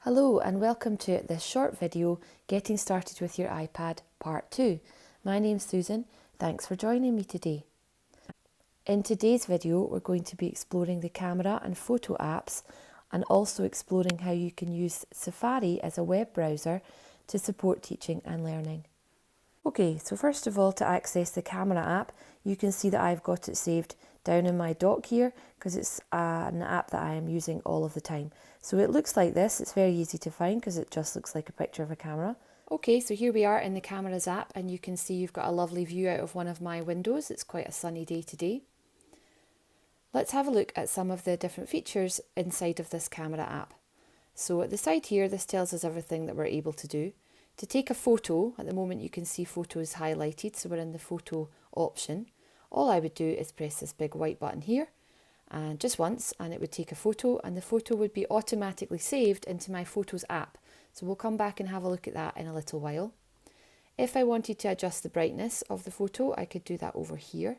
Hello and welcome to this short video, Getting Started with Your iPad Part 2. My name's Susan, thanks for joining me today. In today's video we're going to be exploring the camera and photo apps and also exploring how you can use Safari as a web browser to support teaching and learning. Okay, so first of all, to access the camera app, you can see that I've got it saved down in my dock here because it's an app that I am using all of the time. So it looks like this. It's very easy to find because it just looks like a picture of a camera. Okay, so here we are in the Cameras app and you can see you've got a lovely view out of one of my windows. It's quite a sunny day today. Let's have a look at some of the different features inside of this camera app. So at the side here, this tells us everything that we're able to do. To take a photo, at the moment you can see photos highlighted, so we're in the photo option. All I would do is press this big white button here, and just once, and it would take a photo, and the photo would be automatically saved into my Photos app. So we'll come back and have a look at that in a little while. If I wanted to adjust the brightness of the photo, I could do that over here.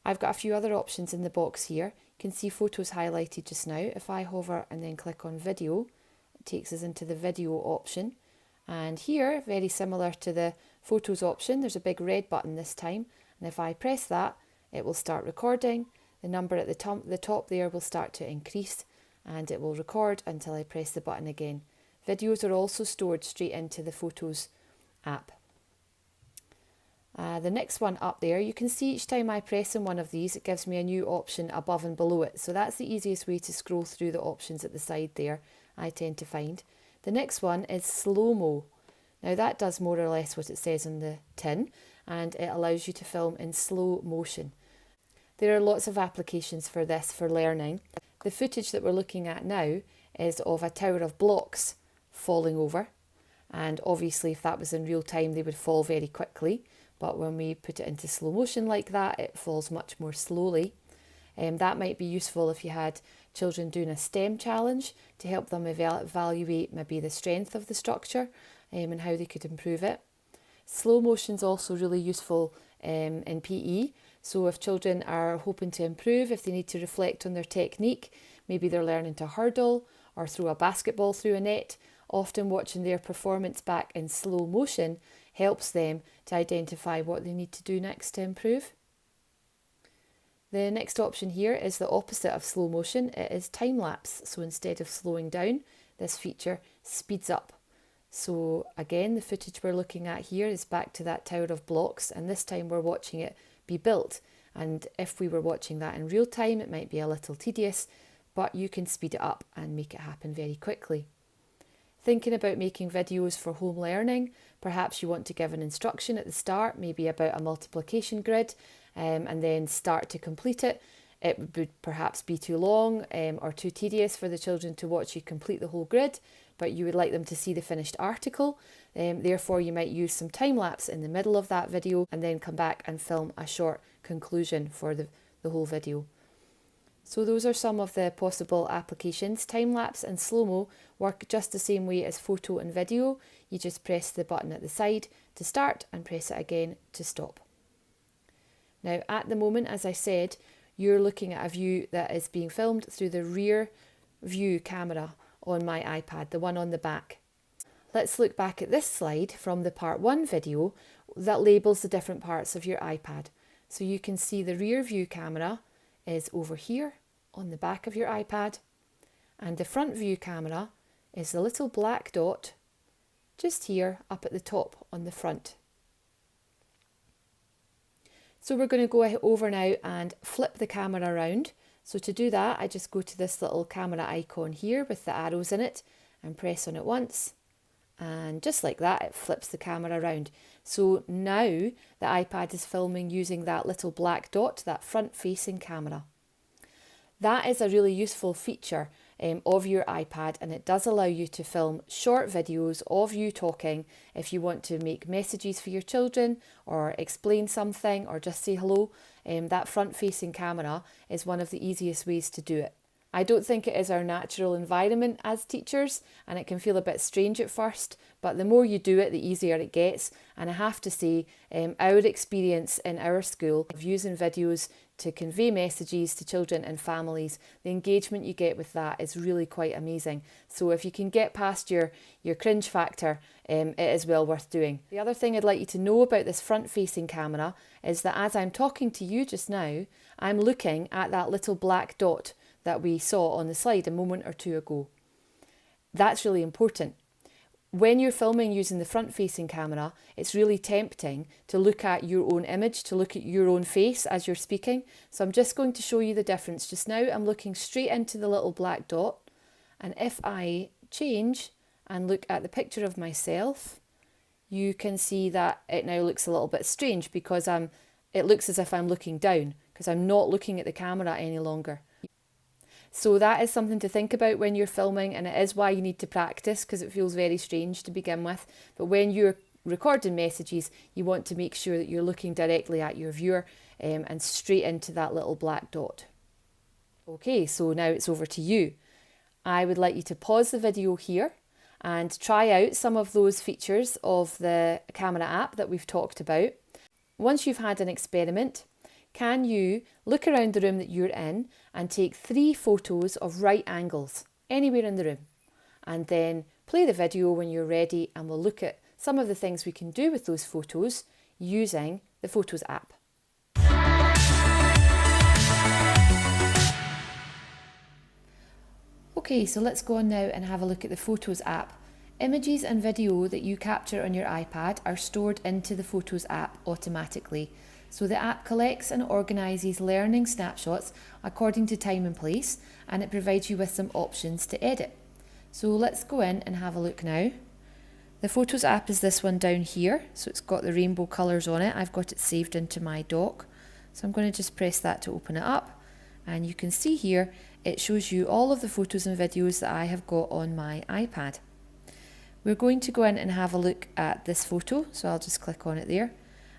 I've got a few other options in the box here. You can see photos highlighted just now. If I hover and then click on video, takes us into the video option, and here, very similar to the photos option, there's a big red button this time, and if I press that it will start recording. The number at the top there will start to increase and it will record until I press the button again. Videos are also stored straight into the Photos app. The next one up there, you can see each time I press on one of these it gives me a new option above and below it, so that's the easiest way to scroll through the options at the side there, I tend to find. The next one is slow-mo. Now that does more or less what it says on the tin, and it allows you to film in slow motion. There are lots of applications for this for learning. The footage that we're looking at now is of a tower of blocks falling over, and obviously if that was in real time they would fall very quickly, but when we put it into slow motion like that it falls much more slowly. That might be useful if you had children doing a STEM challenge to help them evaluate maybe the strength of the structure and how they could improve it. Slow motion is also really useful in PE. So if children are hoping to improve, if they need to reflect on their technique, maybe they're learning to hurdle or throw a basketball through a net, often watching their performance back in slow motion helps them to identify what they need to do next to improve. The next option here is the opposite of slow motion. It is time lapse. So instead of slowing down, this feature speeds up. So again, the footage we're looking at here is back to that tower of blocks, and this time we're watching it be built. And if we were watching that in real time, it might be a little tedious, but you can speed it up and make it happen very quickly. Thinking about making videos for home learning, perhaps you want to give an instruction at the start, maybe about a multiplication grid, and then start to complete it. It would perhaps be too long or too tedious for the children to watch you complete the whole grid, but you would like them to see the finished article. Therefore, you might use some time lapse in the middle of that video and then come back and film a short conclusion for the whole video. So those are some of the possible applications. Time-lapse and slow-mo work just the same way as photo and video. You just press the button at the side to start and press it again to stop. Now at the moment, as I said, you're looking at a view that is being filmed through the rear view camera on my iPad, the one on the back. Let's look back at this slide from the part 1 video that labels the different parts of your iPad. So you can see the rear view camera is over here on the back of your iPad, and the front view camera is the little black dot just here up at the top on the front. So we're going to go over now and flip the camera around. So to do that, I just go to this little camera icon here with the arrows in it and press on it once, and just like that it flips the camera around. So now the iPad is filming using that little black dot, that front facing camera. That is a really useful feature of your iPad, and it does allow you to film short videos of you talking if you want to make messages for your children or explain something or just say hello. That front facing camera is one of the easiest ways to do it. I don't think it is our natural environment as teachers, and it can feel a bit strange at first, but the more you do it, the easier it gets. And I have to say, our experience in our school of using videos to convey messages to children and families, the engagement you get with that is really quite amazing. So if you can get past your cringe factor, it is well worth doing. The other thing I'd like you to know about this front-facing camera is that as I'm talking to you just now, I'm looking at that little black dot that we saw on the slide a moment or two ago. That's really important. When you're filming using the front-facing camera, it's really tempting to look at your own image, to look at your own face as you're speaking. So I'm just going to show you the difference. Just now I'm looking straight into the little black dot, and if I change and look at the picture of myself, you can see that it now looks a little bit strange because it looks as if I'm looking down because I'm not looking at the camera any longer. So that is something to think about when you're filming, and it is why you need to practice because it feels very strange to begin with. But when you're recording messages, you want to make sure that you're looking directly at your viewer and straight into that little black dot. Okay, so now it's over to you. I would like you to pause the video here and try out some of those features of the camera app that we've talked about. Once you've had an experiment, can you look around the room that you're in and take 3 photos of right angles anywhere in the room, and then play the video when you're ready, and we'll look at some of the things we can do with those photos using the Photos app. Okay, so let's go on now and have a look at the Photos app. Images and video that you capture on your iPad are stored into the Photos app automatically. So the app collects and organises learning snapshots according to time and place, and it provides you with some options to edit. So let's go in and have a look now. The Photos app is this one down here, so it's got the rainbow colours on it. I've got it saved into my dock. So I'm going to just press that to open it up, and you can see here it shows you all of the photos and videos that I have got on my iPad. We're going to go in and have a look at this photo, so I'll just click on it there.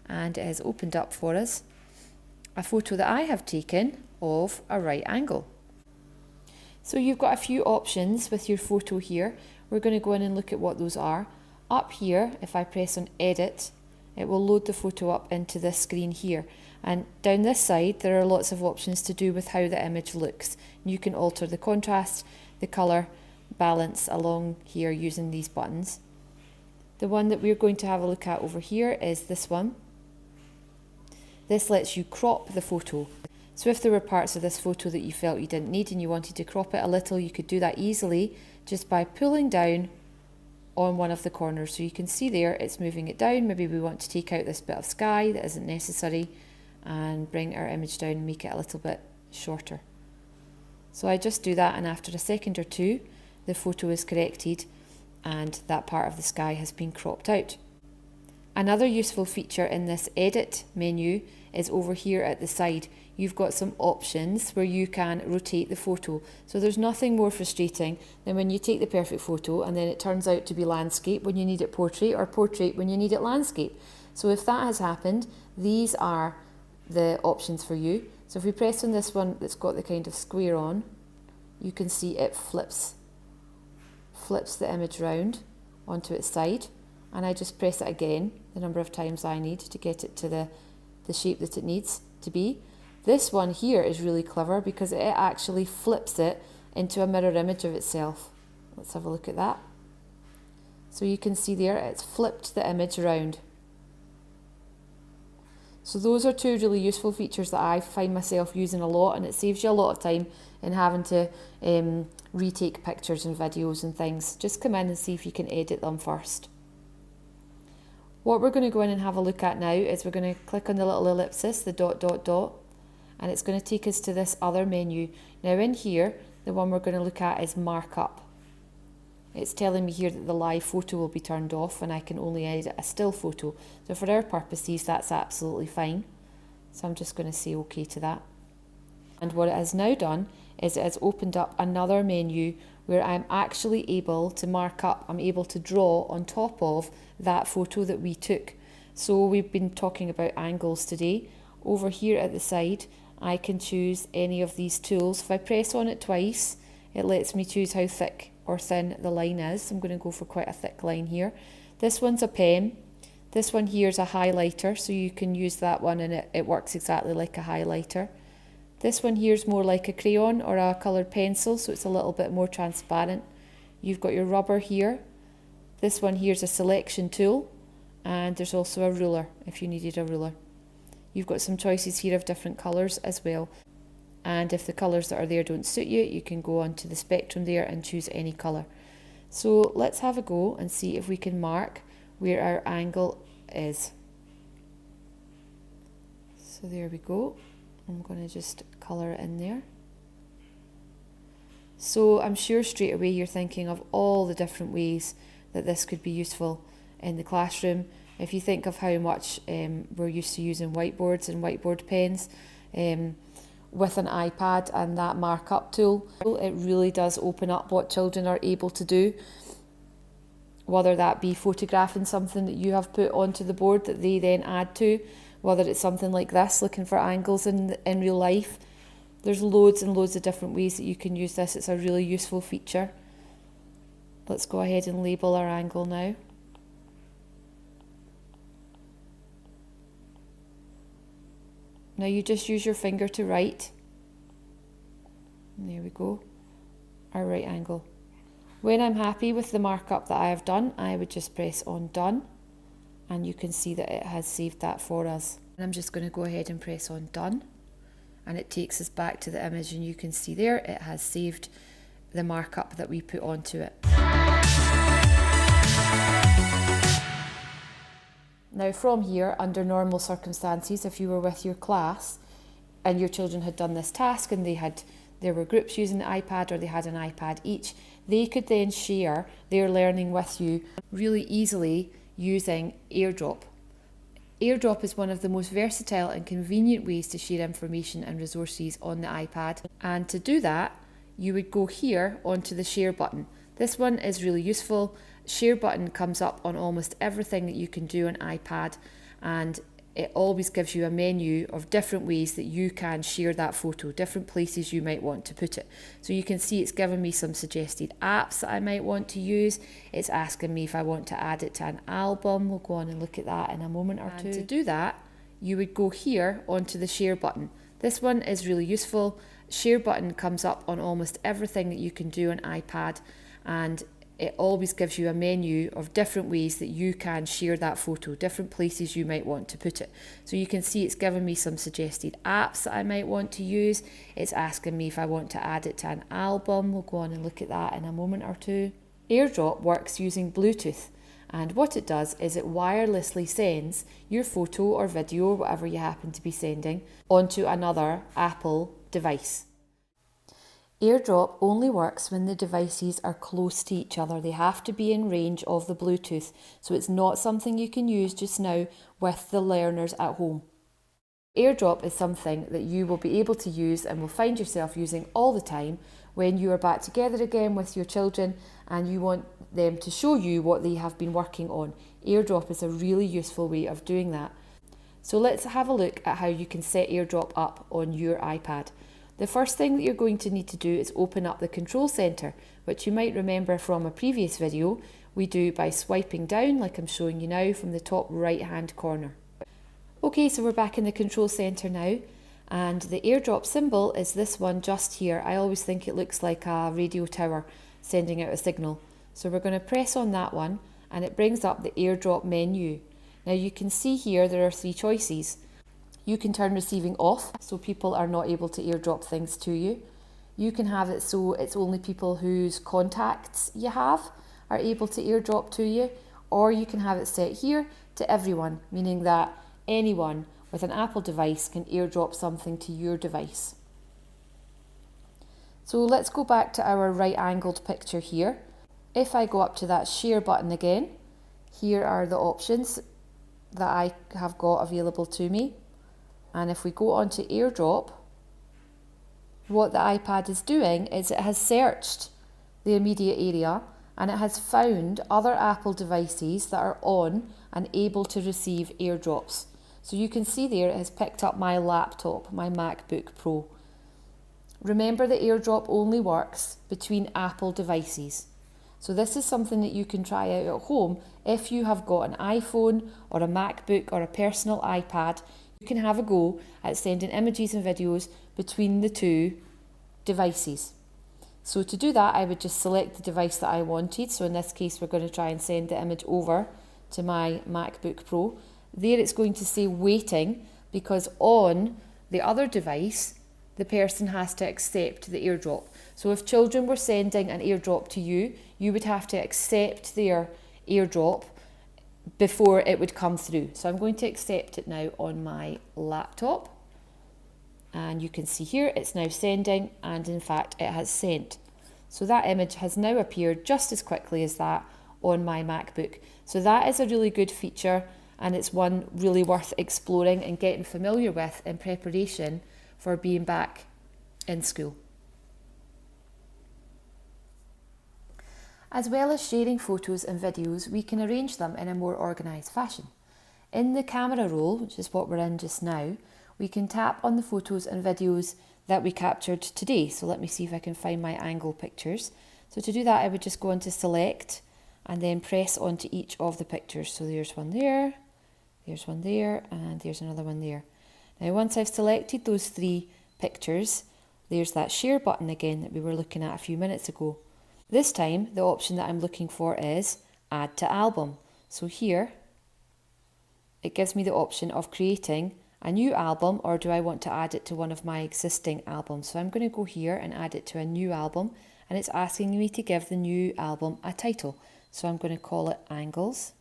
And it has opened up for us a photo that I have taken of a right angle. So you've got a few options with your photo here. We're going to go in and look at what those are. Up here, if I press on edit, it will load the photo up into this screen here. And down this side, there are lots of options to do with how the image looks. You can alter the contrast, the colour, balance along here using these buttons. The one that we're going to have a look at over here is this one. This lets you crop the photo. So if there were parts of this photo that you felt you didn't need and you wanted to crop it a little, you could do that easily just by pulling down on one of the corners. So you can see there it's moving it down. Maybe we want to take out this bit of sky that isn't necessary and bring our image down and make it a little bit shorter. So I just do that, and after a second or two the photo is corrected and that part of the sky has been cropped out. Another useful feature in this edit menu is over here at the side. You've got some options where you can rotate the photo. So there's nothing more frustrating than when you take the perfect photo and then it turns out to be landscape when you need it portrait, or portrait when you need it landscape. So if that has happened, these are the options for you. So if we press on this one that's got the kind of square on, you can see it flips the image round onto its side. And I just press it again the number of times I need to get it to the shape that it needs to be. This one here is really clever because it actually flips it into a mirror image of itself. Let's have a look at that. So you can see there it's flipped the image around. So those are 2 really useful features that I find myself using a lot, and it saves you a lot of time in having to retake pictures and videos and things. Just come in and see if you can edit them first. What we're going to go in and have a look at now is we're going to click on the little ellipsis, the dot, and it's going to take us to this other menu. Now in here, the one we're going to look at is markup. It's telling me here that the live photo will be turned off and I can only edit a still photo. So for our purposes, that's absolutely fine. So I'm just going to say OK to that. And what it has now done is it has opened up another menu where I'm actually able to mark up, I'm able to draw on top of that photo that we took. So we've been talking about angles today. Over here at the side, I can choose any of these tools. If I press on it twice, it lets me choose how thick or thin the line is. I'm going to go for quite a thick line here. This one's a pen. This one here is a highlighter, so you can use that one and it works exactly like a highlighter. This one here is more like a crayon or a coloured pencil, so it's a little bit more transparent. You've got your rubber here. This one here is a selection tool, and there's also a ruler if you needed a ruler. You've got some choices here of different colours as well. And if the colours that are there don't suit you, you can go onto the spectrum there and choose any colour. So let's have a go and see if we can mark where our angle is. So there we go. I'm going to just colour it in there. So I'm sure straight away you're thinking of all the different ways that this could be useful in the classroom. If you think of how much we're used to using whiteboards and whiteboard pens, with an iPad and that markup tool, it really does open up what children are able to do, whether that be photographing something that you have put onto the board that they then add to, whether it's something like this, looking for angles in real life. There's loads and loads of different ways that you can use this. It's a really useful feature. Let's go ahead and label our angle now. Now you just use your finger to write. And there we go, our right angle. When I'm happy with the markup that I have done, I would just press on done, and you can see that it has saved that for us. And I'm just going to go ahead and press on done, and it takes us back to the image, and you can see there it has saved the markup that we put onto it. Now from here, under normal circumstances, if you were with your class and your children had done this task and there were groups using the iPad, or they had an iPad each, they could then share their learning with you really easily using AirDrop. AirDrop is one of the most versatile and convenient ways to share information and resources on the iPad. And to do that, you would go here onto the share button. This one is really useful. Share button comes up on almost everything that you can do on iPad, and it always gives you a menu of different ways that you can share that photo, different places you might want to put it. So you can see it's given me some suggested apps that I might want to use. It's asking me if I want to add it to an album. We'll go on and look at that in a moment or two. To do that, you would go here onto the share button. This one is really useful. Share button comes up on almost everything that you can do on iPad, and it always gives you a menu of different ways that you can share that photo, different places you might want to put it. So you can see it's given me some suggested apps that I might want to use. It's asking me if I want to add it to an album. We'll go on and look at that in a moment or two. AirDrop works using Bluetooth, and what it does is it wirelessly sends your photo or video, or whatever you happen to be sending, onto another Apple device. AirDrop only works when the devices are close to each other. They have to be in range of the Bluetooth, so it's not something you can use just now with the learners at home. AirDrop is something that you will be able to use and will find yourself using all the time when you are back together again with your children and you want them to show you what they have been working on. AirDrop is a really useful way of doing that. So let's have a look at how you can set AirDrop up on your iPad. The first thing that you're going to need to do is open up the control center, which you might remember from a previous video we do by swiping down, like I'm showing you now, from the top right hand corner. Okay, so we're back in the control center now, and the AirDrop symbol is this one just here. I always think it looks like a radio tower sending out a signal. So we're going to press on that one, and it brings up the AirDrop menu. Now you can see here there are three choices. You can turn receiving off, so people are not able to AirDrop things to you. You can have it so it's only people whose contacts you have are able to AirDrop to you, or you can have it set here to everyone, meaning that anyone with an Apple device can AirDrop something to your device. So let's go back to our right-angled picture here. If I go up to that share button again, here are the options that I have got available to me. And if we go on to AirDrop, what the iPad is doing is it has searched the immediate area and it has found other Apple devices that are on and able to receive AirDrops. So you can see there it has picked up my laptop, my MacBook Pro. Remember that AirDrop only works between Apple devices. So this is something that you can try out at home. If you have got an iPhone or a MacBook or a personal iPad, you can have a go at sending images and videos between the two devices. So to do that, I would just select the device that I wanted. So in this case, we're going to try and send the image over to my MacBook Pro. There it's going to say waiting, because on the other device, the person has to accept the AirDrop. So if children were sending an AirDrop to you, you would have to accept their AirDrop before it would come through. So I'm going to accept it now on my laptop. And you can see here it's now sending, and in fact it has sent. So that image has now appeared just as quickly as that on my MacBook. So that is a really good feature, and it's one really worth exploring and getting familiar with in preparation for being back in school. As well as sharing photos and videos, we can arrange them in a more organised fashion. In the camera roll, which is what we're in just now, we can tap on the photos and videos that we captured today. So let me see if I can find my angle pictures. So to do that, I would just go into select and then press onto each of the pictures. So there's one there, and there's another one there. Now once I've selected those 3 pictures, there's that share button again that we were looking at a few minutes ago. This time the option that I'm looking for is add to album. So here it gives me the option of creating a new album, or do I want to add it to one of my existing albums. So I'm going to go here and add it to a new album, and it's asking me to give the new album a title. So I'm going to call it Angles.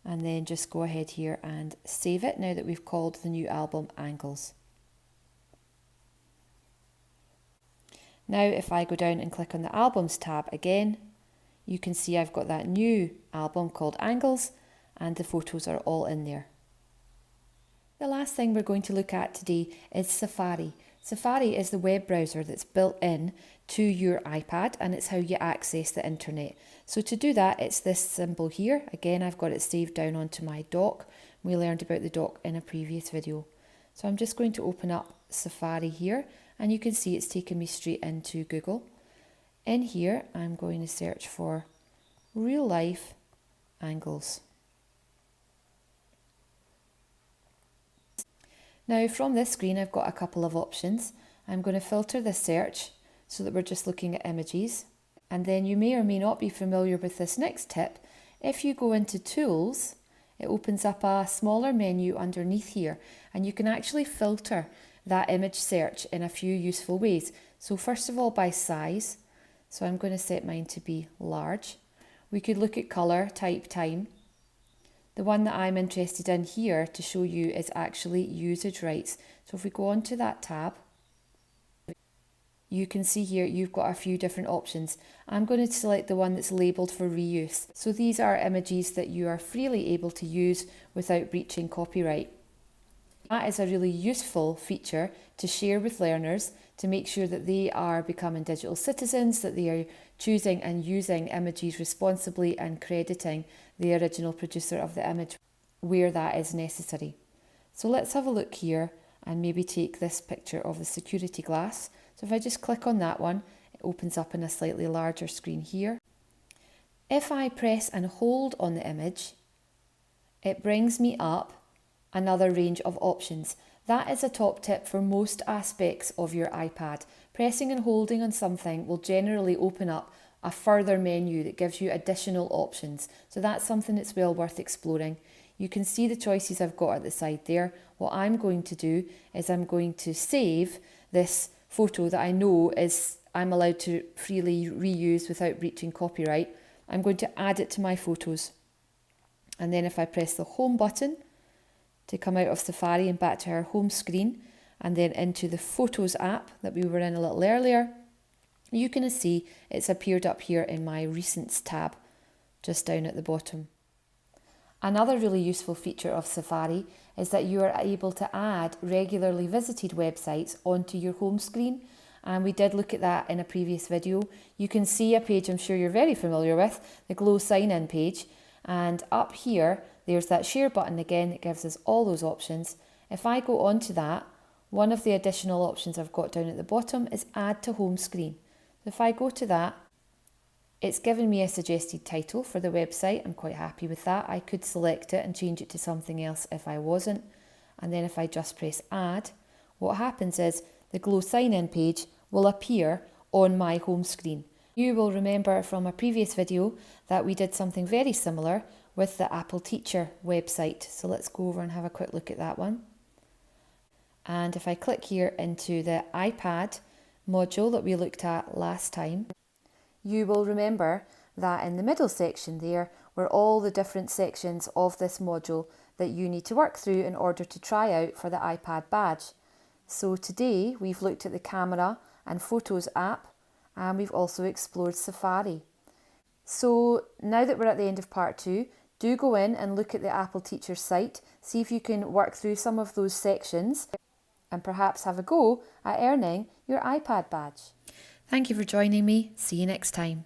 And then just go ahead here and save it now that we've called the new album Angles. Now if I go down and click on the Albums tab again, you can see I've got that new album called Angles, and the photos are all in there. The last thing we're going to look at today is Safari. Safari is the web browser that's built in to your iPad, and it's how you access the internet. So to do that, it's this symbol here. Again, I've got it saved down onto my dock. We learned about the dock in a previous video. So I'm just going to open up Safari here, and you can see it's taken me straight into Google. In here, I'm going to search for real life angles. Now from this screen, I've got a couple of options. I'm going to filter this search so that we're just looking at images. And then you may or may not be familiar with this next tip. If you go into Tools, it opens up a smaller menu underneath here, and you can actually filter that image search in a few useful ways. So first of all, by size. So I'm going to set mine to be large. We could look at colour, type, time. The one that I'm interested in here to show you is actually usage rights. So if we go on to that tab, you can see here you've got a few different options. I'm going to select the one that's labelled for reuse. So these are images that you are freely able to use without breaching copyright. That is a really useful feature to share with learners to make sure that they are becoming digital citizens, that they are choosing and using images responsibly and crediting the original producer of the image where that is necessary. So let's have a look here and maybe take this picture of the security glass. So if I just click on that one, it opens up in a slightly larger screen here. If I press and hold on the image, it brings me up another range of options. That is a top tip for most aspects of your iPad. Pressing and holding on something will generally open up a further menu that gives you additional options. So that's something that's well worth exploring. You can see the choices I've got at the side there. What I'm going to do is I'm going to save this photo that I know is I'm allowed to freely reuse without breaching copyright. I'm going to add it to my photos. And then if I press the home button to come out of Safari and back to our home screen, and then into the Photos app that we were in a little earlier, you can see it's appeared up here in my Recents tab, just down at the bottom. Another really useful feature of Safari is that you are able to add regularly visited websites onto your home screen, and we did look at that in a previous video. You can see a page I'm sure you're very familiar with, the Glow sign-in page, and up here there's that share button again that gives us all those options. If I go on to that, one of the additional options I've got down at the bottom is add to home screen. So if I go to that, it's given me a suggested title for the website. I'm quite happy with that. I could select it and change it to something else if I wasn't. And then if I just press add, what happens is the Glow sign-in page will appear on my home screen. You will remember from a previous video that we did something very similar with the Apple Teacher website. So let's go over and have a quick look at that one. And if I click here into the iPad module that we looked at last time, you will remember that in the middle section there were all the different sections of this module that you need to work through in order to try out for the iPad badge. So today we've looked at the camera and photos app, and we've also explored Safari. So now that we're at the end of part 2, do go in and look at the Apple Teacher site, see if you can work through some of those sections and perhaps have a go at earning your iPad badge. Thank you for joining me. See you next time.